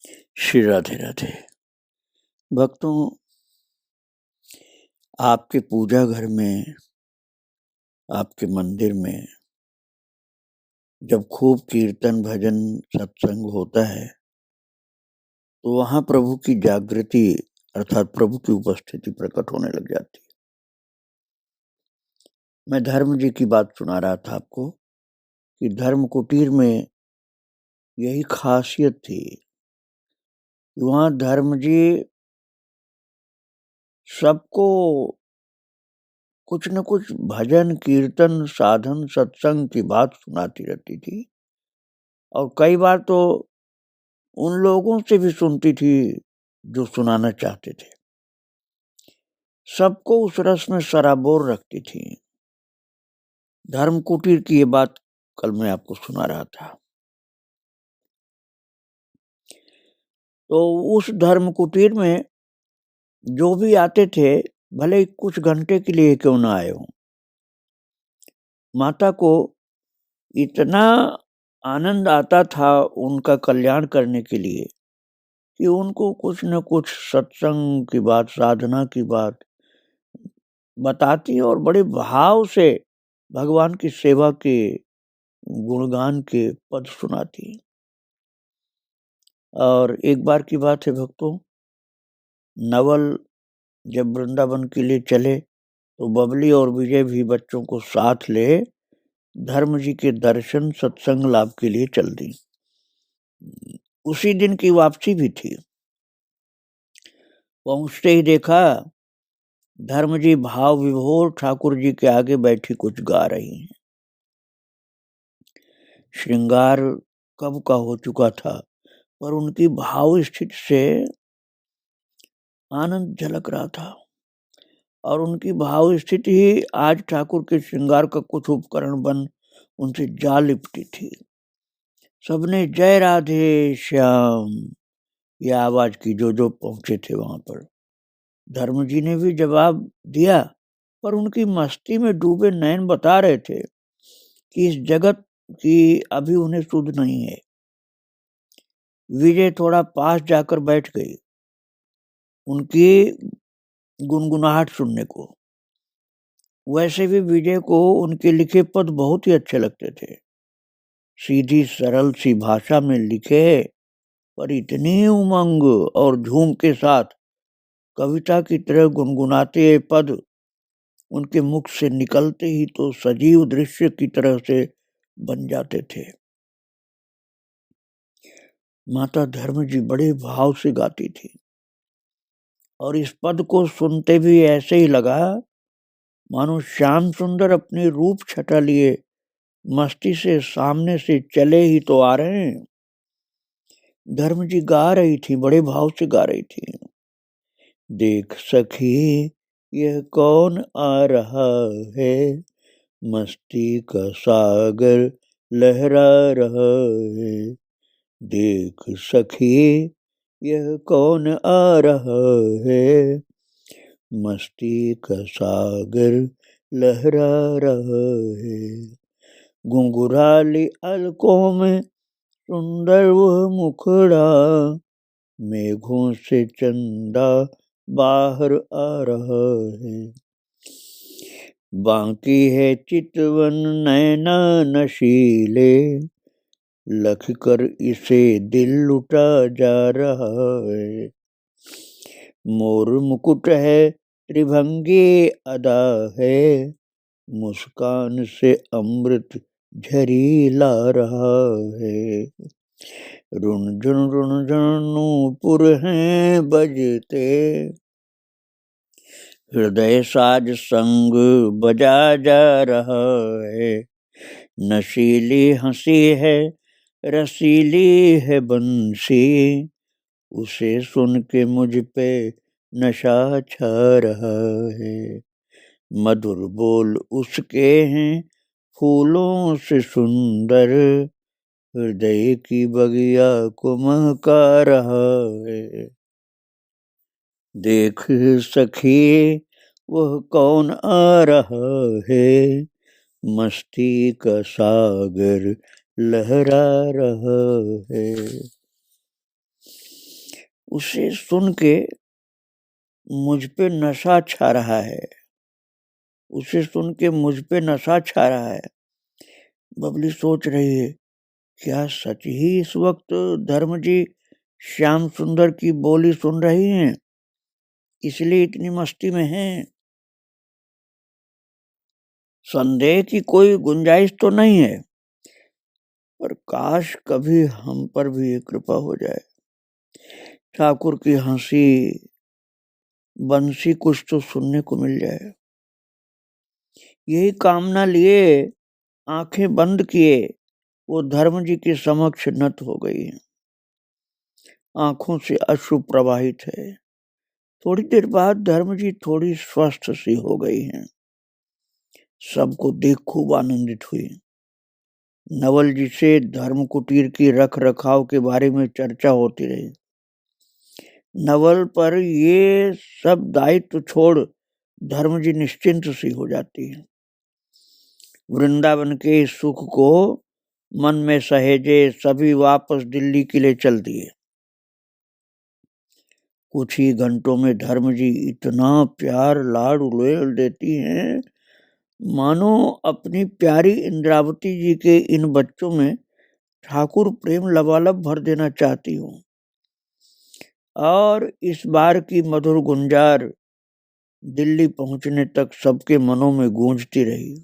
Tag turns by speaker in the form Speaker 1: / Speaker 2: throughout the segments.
Speaker 1: श्री राधे राधे। भक्तों, आपके पूजा घर में, आपके मंदिर में जब खूब कीर्तन भजन सत्संग होता है तो वहां प्रभु की जागृति अर्थात प्रभु की उपस्थिति प्रकट होने लग जाती है। मैं धर्म जी की बात सुना रहा था आपको कि धर्म कुटीर में यही खासियत थी। वहां धर्म जी सबको कुछ न कुछ भजन कीर्तन साधन सत्संग की बात सुनाती रहती थी और कई बार तो उन लोगों से भी सुनती थी जो सुनाना चाहते थे। सबको उस रस में सराबोर रखती थी। धर्म कुटीर की ये बात कल मैं आपको सुना रहा था। तो उस धर्म कुटीर में जो भी आते थे, भले ही कुछ घंटे के लिए क्यों ना आए हों, माता को इतना आनंद आता था उनका कल्याण करने के लिए कि उनको कुछ न कुछ सत्संग की बात, साधना की बात बताती और बड़े भाव से भगवान की सेवा के गुणगान के पद सुनाती। और एक बार की बात है भक्तों, नवल जब वृंदावन के लिए चले तो बबली और विजय भी बच्चों को साथ ले धर्म जी के दर्शन सत्संग लाभ के लिए चल दी। उसी दिन की वापसी भी थी। पहुंचते ही देखा धर्म जी भाव विभोर ठाकुर जी के आगे बैठी कुछ गा रही हैं। श्रृंगार कब का हो चुका था पर उनकी भाव स्थिति से आनंद झलक रहा था और उनकी भाव स्थिति ही आज ठाकुर के श्रृंगार का कुछ उपकरण बन उनसे जा लिपटी थी। सबने जय राधे श्याम ये आवाज की जो पहुंचे थे वहां पर। धर्म जी ने भी जवाब दिया पर उनकी मस्ती में डूबे नयन बता रहे थे कि इस जगत की अभी उन्हें सुध नहीं है। विजय थोड़ा पास जाकर बैठ गई उनकी गुनगुनाहट सुनने को। वैसे भी विजय को उनके लिखे पद बहुत ही अच्छे लगते थे। सीधी सरल सी भाषा में लिखे पर इतनी उमंग और झूम के साथ कविता की तरह गुनगुनाते ये पद उनके मुख से निकलते ही तो सजीव दृश्य की तरह से बन जाते थे। माता धर्म जी बड़े भाव से गाती थी और इस पद को सुनते भी ऐसे ही लगा मानो श्याम सुंदर अपनी रूप छटा लिए मस्ती से सामने से चले ही तो आ रहे हैं। धर्म जी गा रही थी, बड़े भाव से गा रही थी। देख सखी यह कौन आ रहा है, मस्ती का सागर लहरा रहा है। देख सखी यह कौन आ रहा है, मस्ती का सागर लहरा रहा है। घुंघराली अलकों में सुंदर वह मुखड़ा, मेघों से चंदा बाहर आ रहा है। बाकी है चितवन नैना नशीले, लख कर इसे दिल लुटा जा रहा है। मोर मुकुट है त्रिभंगी अदा है, मुस्कान से अमृत झरी ला रहा है। रुनझुन नूपुर हैं बजते, हृदय साज संग बजा जा रहा है। नशीली हंसी है रसीली है बंसी, उसे सुन के मुझ पे नशा छा रहा है। मधुर बोल उसके हैं फूलों से सुंदर, हृदय की बगिया को महका रहा है। देख सखी वह कौन आ रहा है, मस्ती का सागर लहरा रहा है। उसे सुन के मुझ पे नशा छा रहा है, उसे सुन के मुझ पे नशा छा रहा है। बबली सोच रही है, क्या सच ही इस वक्त धर्म जी श्याम सुंदर की बोली सुन रही हैं, इसलिए इतनी मस्ती में हैं? संदेह की कोई गुंजाइश तो नहीं है, पर काश कभी हम पर भी ये कृपा हो जाए। ठाकुर की हंसी बंसी कुछ तो सुनने को मिल जाए। यही कामना लिए आंखें बंद किए वो धर्म जी के समक्ष नत हो गई है। आंखों से अश्रु प्रवाहित है। थोड़ी देर बाद धर्म जी थोड़ी स्वस्थ सी हो गई हैं। सबको देख खूब आनंदित हुई। नवल जी से धर्म कुटीर की रख रखाव के बारे में चर्चा होती रही। नवल पर ये सब दायित्व छोड़ धर्म जी निश्चिंत सी हो जाती है। वृंदावन के सुख को मन में सहेजे सभी वापस दिल्ली के लिए चल दिए। कुछ ही घंटों में धर्म जी इतना प्यार लाड उड़ेल देती हैं, मानो अपनी प्यारी इंद्रावती जी के इन बच्चों में ठाकुर प्रेम लबालब भर देना चाहती हूँ। और इस बार की मधुर गुंजार दिल्ली पहुंचने तक सबके मनों में गूंजती रही।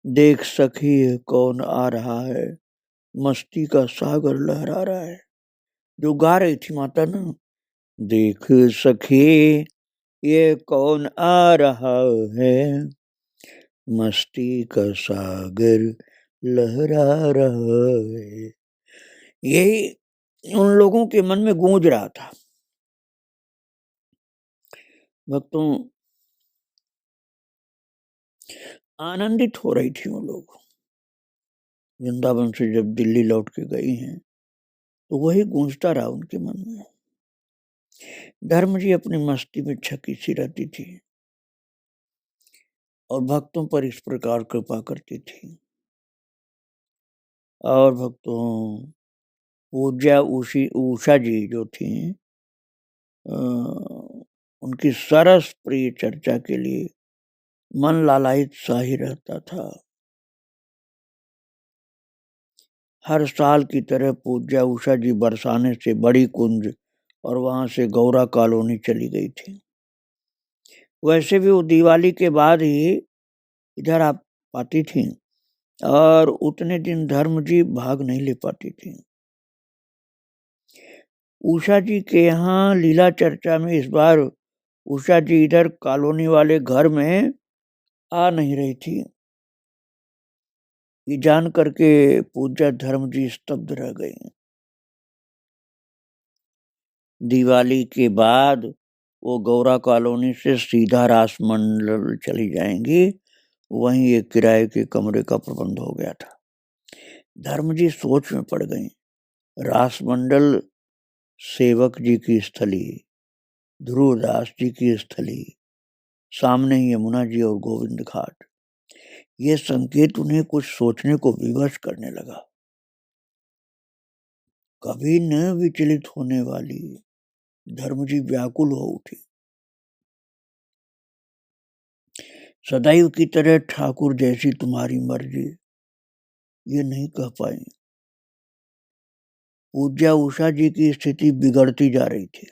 Speaker 1: देख सखी कौन आ रहा है, मस्ती का सागर लहरा रहा है, जो गा रही थी माता ना। देख सखी ये कौन आ रहा है, मस्ती का सागर लहरा रहा है, यही उन लोगों के मन में गूंज रहा था। भक्तों, आनंदित हो रही थी वो लोग। वृंदावन से जब दिल्ली लौट के गई हैं तो वही गूंजता रहा उनके मन में। धर्म जी अपनी मस्ती में छकी सी रहती थी और भक्तों पर इस प्रकार कृपा करती थी। और भक्तों, पूज्या उषा जी जो थी, उनकी सरस प्रिय चर्चा के लिए मन लालायित सा ही रहता था। हर साल की तरह पूज्या उषा जी बरसाने से बड़ी कुंज और वहां से गौरा कॉलोनी चली गई थी। वैसे भी वो दिवाली के बाद ही इधर आ पाती थी और उतने दिन धर्म जी भाग नहीं ले पाती थी। उषा जी के यहाँ लीला चर्चा में इस बार उषा जी इधर कॉलोनी वाले घर में आ नहीं रही थी। ये जान करके पूज्या धर्म जी स्तब्ध रह गई। दिवाली के बाद वो गौरा कॉलोनी से सीधा रासमंडल चली जाएंगी। वहीं एक किराए के कमरे का प्रबंध हो गया था। धर्म जी सोच में पड़ गई। रासमंडल सेवक जी की स्थली, ध्रुवदास जी की स्थली, सामने ही यमुना जी और गोविंद घाट, ये संकेत उन्हें कुछ सोचने को विवश करने लगा। कभी न विचलित होने वाली धर्म जी व्याकुल हो उठी। सदैव की तरह ठाकुर जैसी तुम्हारी मर्जी, ये नहीं कह पाई। पूज्या उषा जी की स्थिति बिगड़ती जा रही थी।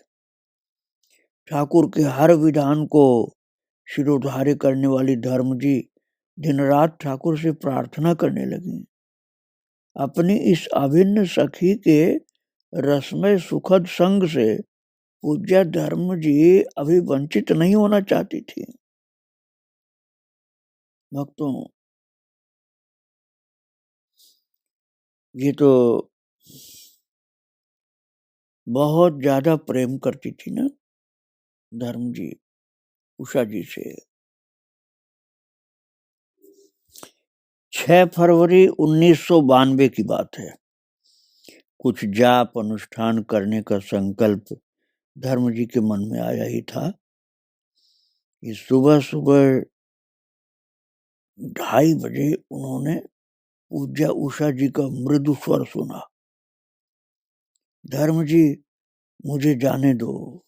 Speaker 1: ठाकुर के हर विधान को शिरोधार्य करने वाली धर्म जी दिन रात ठाकुर से प्रार्थना करने लगी। अपनी इस अभिन्न सखी के रसमय सुखद संग से पूज्या धर्म जी अभी वंचित नहीं होना चाहती थी। भक्तों, ये तो बहुत ज्यादा प्रेम करती थी ना धर्म जी उषा जी से। 6 फरवरी 1992 की बात है। कुछ जाप अनुष्ठान करने का संकल्प धर्म जी के मन में आया ही था कि सुबह सुबह 2:30 बजे उन्होंने पूज्या उषा जी का मृदु स्वर सुना। धर्म जी मुझे जाने दो।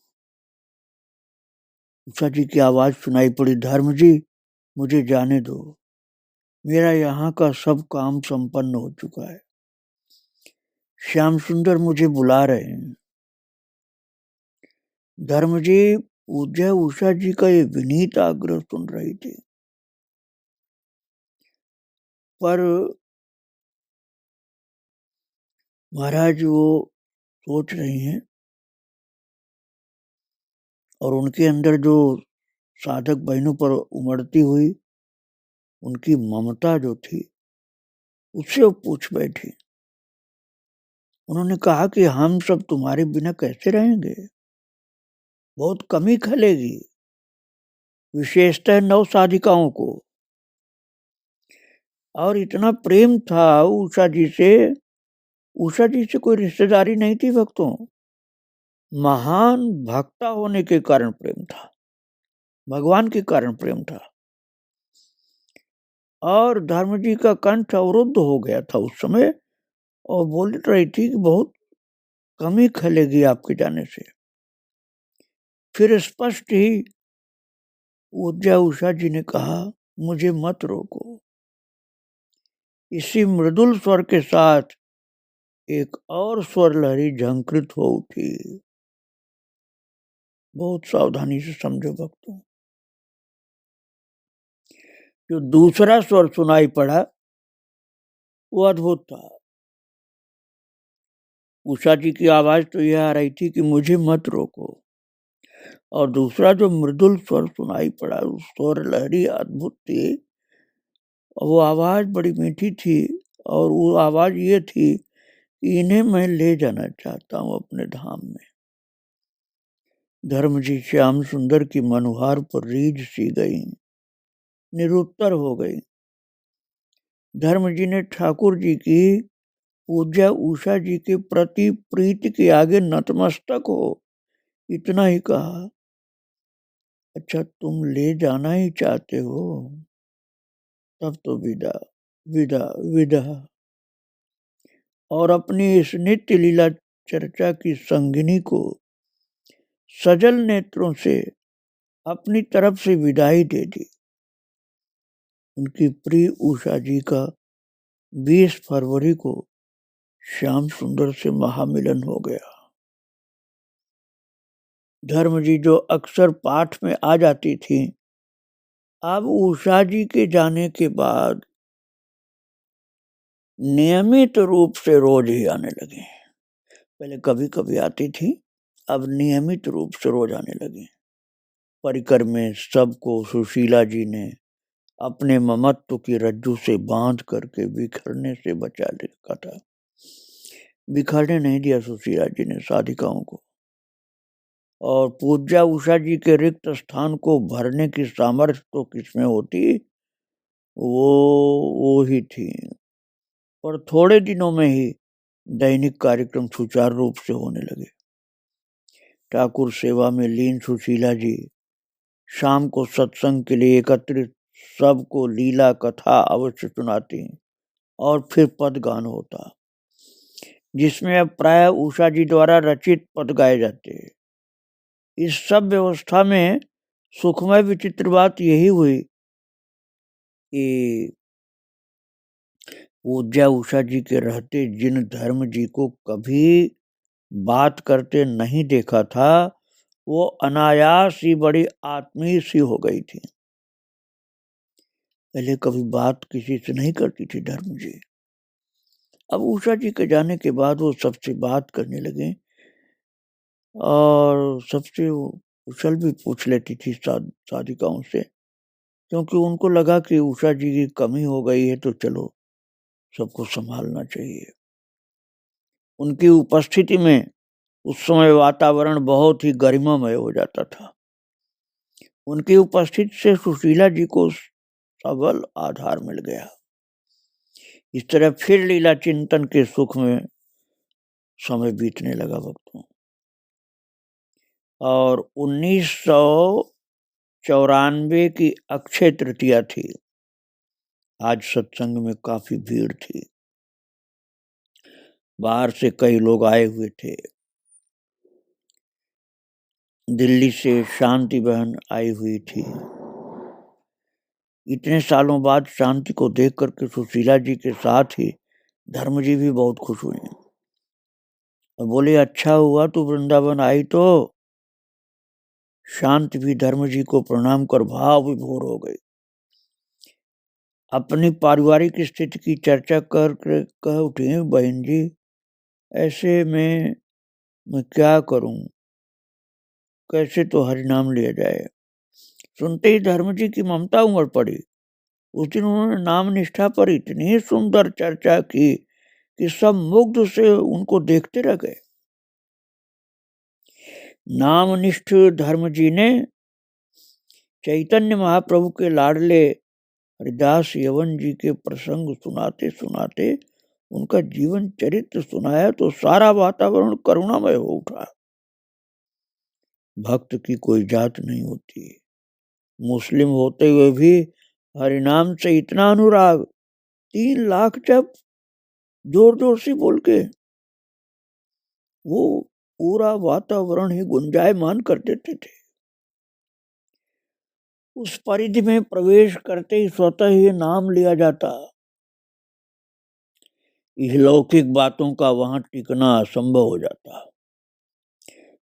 Speaker 1: उषा जी की आवाज सुनाई पड़ी, धर्म जी मुझे जाने दो, मेरा यहाँ का सब काम संपन्न हो चुका है। श्याम सुंदर मुझे बुला रहे हैं। धर्म जी पूज्य उषा जी का ये विनीत आग्रह सुन रही थी, पर महाराज वो सोच रही हैं और उनके अंदर जो साधक बहनों पर उमड़ती हुई उनकी ममता जो थी उससे वो पूछ बैठी। उन्होंने कहा कि हम सब तुम्हारे बिना कैसे रहेंगे, बहुत कमी खलेगी, विशेषतः नव साधिकाओं को। और इतना प्रेम था उषा जी से, उषा जी से कोई रिश्तेदारी नहीं थी भक्तों, महान भक्ता होने के कारण प्रेम था, भगवान के कारण प्रेम था। और धर्म जी का कंठ अवरुद्ध हो गया था उस समय और बोल रही थी कि बहुत कमी खलेगी आपके जाने से। फिर स्पष्ट ही पूज्य उषा जी ने कहा, मुझे मत रोको। इसी मृदुल स्वर के साथ एक और स्वर लहरी झंकृत हो उठी। बहुत सावधानी से समझो भक्तों। जो दूसरा स्वर सुनाई पड़ा वो अद्भुत था। उषा जी की आवाज तो यह आ रही थी कि मुझे मत रोको, और दूसरा जो मृदुल स्वर सुनाई पड़ा उस स्वर लहरी अद्भुत थी। वो आवाज बड़ी मीठी थी और वो आवाज ये थी कि इन्हें मैं ले जाना चाहता हूँ अपने धाम में। धर्म जी श्याम सुंदर की मनोहार पर रीझ सी गई, निरुत्तर हो गई। धर्म जी ने ठाकुर जी की पूज्य उषा जी के प्रति प्रीति के आगे नतमस्तक हो इतना ही कहा, अच्छा तुम ले जाना ही चाहते हो, तब तो विदा विदा विदा। और अपनी इस नित्य लीला चर्चा की संगिनी को सजल नेत्रों से अपनी तरफ से विदाई दे दी। उनकी प्रिय उषा जी का 20 फरवरी को श्याम सुंदर से महामिलन हो गया। धर्म जी जो अक्सर पाठ में आ जाती थी, अब उषा जी के जाने के बाद नियमित रूप से रोज ही आने लगे। पहले कभी कभी आती थी, अब नियमित रूप से रोज आने लगी। परिकर में सबको सुशीला जी ने अपने ममत्व की रज्जू से बांध करके बिखरने से बचा रखा था। बिखरने नहीं दिया सुशीला जी ने साधिकाओं को। और पूज्या उषा जी के रिक्त स्थान को भरने की सामर्थ्य तो किसमें होती, वो ही थी। और थोड़े दिनों में ही दैनिक कार्यक्रम सुचारू रूप से होने लगे। ठाकुर सेवा में लीन सुशीला जी शाम को सत्संग के लिए एकत्रित सबको लीला कथा अवश्य सुनाती और फिर पद गान होता, जिसमें अब प्राय उषा जी द्वारा रचित पद गाए जाते। इस सब व्यवस्था में सुखमय विचित्र बात यही हुई कि पूज्या उषा जी के रहते जिन धर्म जी को कभी बात करते नहीं देखा था, वो अनायास ही बड़ी आत्मीय सी हो गई थी। पहले कभी बात किसी से नहीं करती थी धर्म जी, अब उषा जी के जाने के बाद वो सबसे बात करने लगे और सबसे कुशल भी पूछ लेती थी साधिकाओं से, क्योंकि उनको लगा कि उषा जी की कमी हो गई है तो चलो सबको संभालना चाहिए। उनकी उपस्थिति में उस समय वातावरण बहुत ही गरिमामय हो जाता था। उनकी उपस्थिति से सुशीला जी को सबल आधार मिल गया। इस तरह फिर लीला चिंतन के सुख में समय बीतने लगा भक्तों। और 1994 की अक्षय तृतीया थी। आज सत्संग में काफी भीड़ थी, बाहर से कई लोग आए हुए थे। दिल्ली से शांति बहन आई हुई थी। इतने सालों बाद शांति को देख करके सुशीला जी के साथ ही धर्म जी भी बहुत खुश हुए और बोले, अच्छा हुआ तू वृंदावन आई तो। शांति भी धर्म जी को प्रणाम कर भाव विभोर हो गई। अपनी पारिवारिक स्थिति की चर्चा कर कह उठे, बहन जी ऐसे में मैं क्या करूं, कैसे तो हरि नाम लिया जाए। सुनते ही धर्म जी की ममता उमड़ पड़ी। उस दिन उन्होंने नाम निष्ठा पर इतनी सुंदर चर्चा की कि सब मुग्ध से उनको देखते रह गए। नामनिष्ठ धर्म जी ने चैतन्य महाप्रभु के लाडले हरिदास यवन जी के प्रसंग सुनाते सुनाते उनका जीवन चरित्र सुनाया तो सारा वातावरण करुणामय हो उठा। भक्त की कोई जात नहीं होती। मुस्लिम होते हुए भी हरिनाम से इतना अनुराग, 3 लाख जब जोर जोर से बोल के वो पूरा वातावरण ही गुंजायमान कर देते थे। उस परिधि में प्रवेश करते ही स्वतः ही नाम लिया जाता। इस लौकिक बातों का वहां टिकना असंभव हो जाता।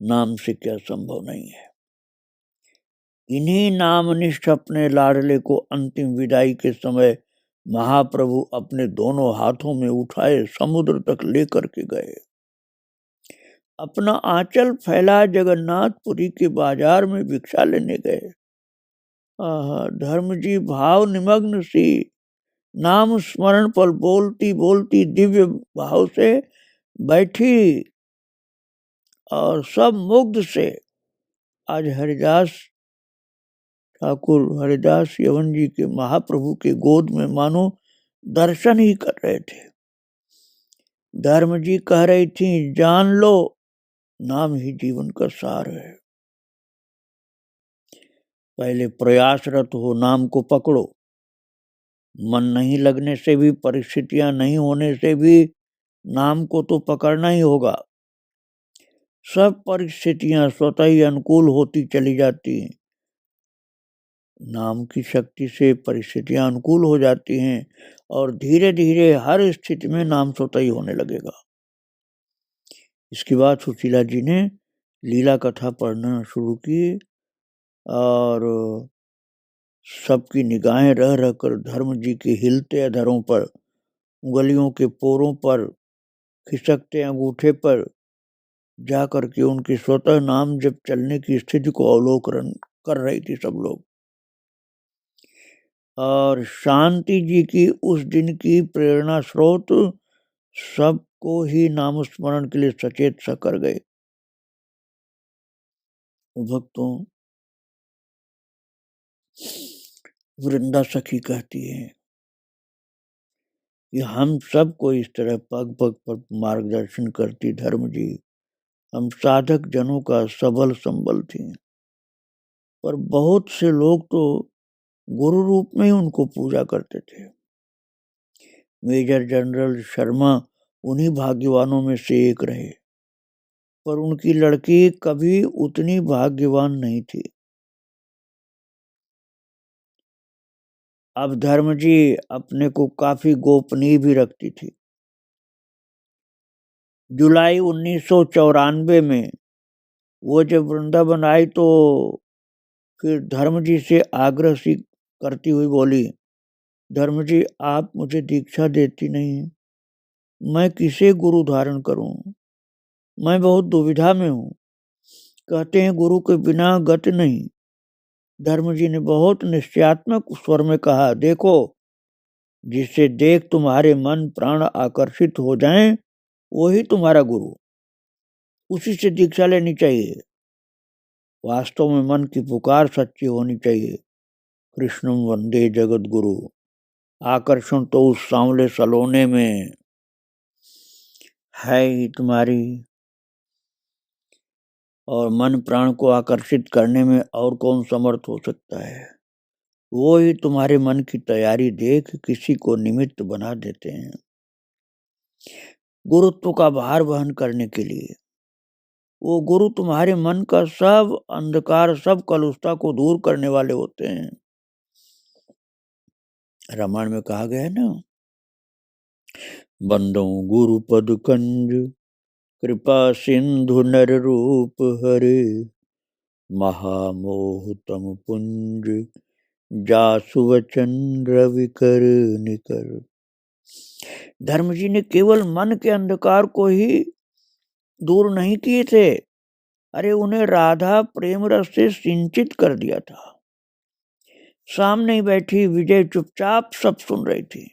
Speaker 1: नाम से क्या संभव नहीं है। इन्हीं नामनिष्ठ अपने लाडले को अंतिम विदाई के समय महाप्रभु अपने दोनों हाथों में उठाए समुद्र तक लेकर के गए। अपना आंचल फैला जगन्नाथपुरी के बाजार में भिक्षा लेने गए। धर्म जी भाव निमग्न सी नाम स्मरण पर बोलती बोलती दिव्य भाव से बैठी और सब मुग्ध से आज हरिदास ठाकुर हरिदास यवन जी के महाप्रभु के गोद में मानो दर्शन ही कर रहे थे। धर्म जी कह रही थी, जान लो नाम ही जीवन का सार है। पहले प्रयासरत हो, नाम को पकड़ो। मन नहीं लगने से भी, परिस्थितियां नहीं होने से भी नाम को तो पकड़ना ही होगा। सब परिस्थितियां स्वतः ही अनुकूल होती चली जाती हैं। नाम की शक्ति से परिस्थितियां अनुकूल हो जाती हैं और धीरे धीरे हर स्थिति में नाम स्वतः ही होने लगेगा। इसके बाद सुशीला जी ने लीला कथा पढ़ना शुरू की और सबकी निगाहें रह रहकर धर्म जी के हिलते अधरों पर, उंगलियों के पोरों पर, खिसकते अंगूठे पर जाकर के उनके स्वतः नाम जब चलने की स्थिति को अवलोकन कर रही थी सब लोग। और शांति जी की उस दिन की प्रेरणा स्रोत सबको ही नाम स्मरण के लिए सचेत सा कर गए। भक्तों, वृंदा सखी कहती है कि हम सबको इस तरह पग पग पर मार्गदर्शन करती धर्म जी हम साधक जनों का सबल संबल थी। पर बहुत से लोग तो गुरु रूप में ही उनको पूजा करते थे। मेजर जनरल शर्मा उन्हीं भाग्यवानों में से एक रहे, पर उनकी लड़की कभी उतनी भाग्यवान नहीं थी। अब धर्म जी अपने को काफी गोपनीय भी रखती थी। जुलाई 1994 में वो जब वृंदावन आई तो फिर धर्म जी से आग्रह सी करती हुई बोली, धर्म जी आप मुझे दीक्षा देती नहीं हैं, मैं किसे गुरु धारण करूं, मैं बहुत दुविधा में हूं। कहते हैं गुरु के बिना गति नहीं। धर्म जी ने बहुत निश्चयात्मक स्वर में कहा, देखो जिससे देख तुम्हारे मन प्राण आकर्षित हो जाएं वही तुम्हारा गुरु, उसी से दीक्षा लेनी चाहिए। वास्तव में मन की पुकार सच्ची होनी चाहिए। कृष्णम वंदे जगत गुरु। आकर्षण तो उस सांवले सलोने में है ही तुम्हारी, और मन प्राण को आकर्षित करने में और कौन समर्थ हो सकता है। वो ही तुम्हारे मन की तैयारी देख किसी को निमित्त बना देते हैं गुरुत्व का भार वहन करने के लिए। वो गुरु तुम्हारे मन का सब अंधकार, सब कलुषता को दूर करने वाले होते हैं। रामायण में कहा गया है ना, बंदो गुरु पद कंज, कृपा सिंधु नर रूप हरे, महामोह तम पुंज, जासु वचन रवि कर निकर। धर्म जी ने केवल मन के अंधकार को ही दूर नहीं किए थे, अरे उन्हें राधा प्रेम रस से सिंचित कर दिया था। सामने ही बैठी विजय चुपचाप सब सुन रही थी।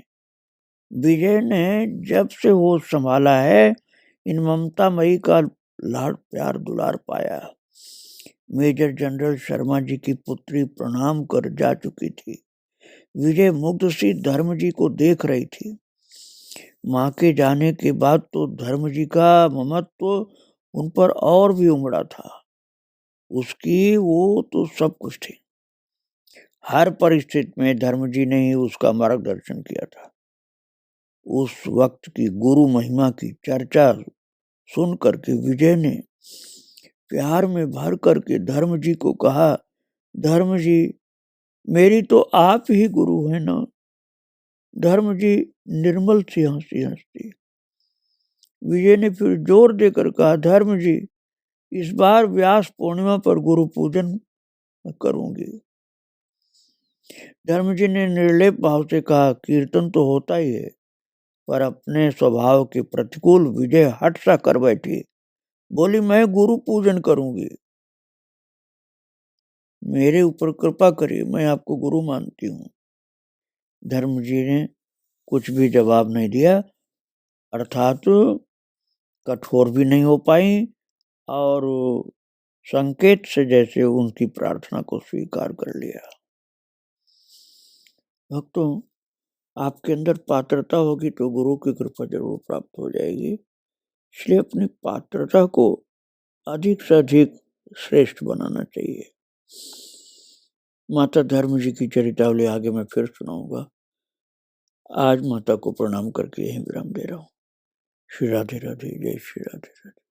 Speaker 1: विजय ने जब से होश संभाला है, इन ममतामयी का लाड प्यार दुलार पाया। मेजर जनरल शर्मा जी की पुत्री प्रणाम कर जा चुकी थी। विजय मुग्ध सी धर्म जी को देख रही थी। माँ के जाने के बाद तो धर्म जी का ममत्व उन पर और भी उमड़ा था। उसकी वो तो सब कुछ थी। हर परिस्थिति में धर्म जी ने ही उसका मार्गदर्शन किया था। उस वक्त की गुरु महिमा की चर्चा सुन करके विजय ने प्यार में भर करके धर्म जी को कहा, धर्म जी मेरी तो आप ही गुरु है ना। धर्म जी निर्मल सी हंसी हंसती। विजय ने फिर जोर देकर कहा, धर्म जी इस बार व्यास पूर्णिमा पर गुरु पूजन करूंगी। धर्म जी ने निर्लेप भाव से कहा, कीर्तन तो होता ही है, पर अपने स्वभाव के प्रतिकूल विजय हट सा कर बैठी। बोली, मैं गुरु पूजन करूंगी, मेरे ऊपर कृपा करिए, मैं आपको गुरु मानती हूँ। धर्म जी ने कुछ भी जवाब नहीं दिया, अर्थात कठोर भी नहीं हो पाई और संकेत से जैसे उनकी प्रार्थना को स्वीकार कर लिया। भक्तों, आपके अंदर पात्रता होगी तो गुरु की कृपा जरूर प्राप्त हो जाएगी। इसलिए अपनी पात्रता को अधिक से अधिक श्रेष्ठ बनाना चाहिए। माता धर्म जी की चरितावली आगे मैं फिर सुनाऊंगा। आज माता को प्रणाम करके यहीं विराम दे रहा हूँ। श्री राधे राधे, जय श्री राधे राधे।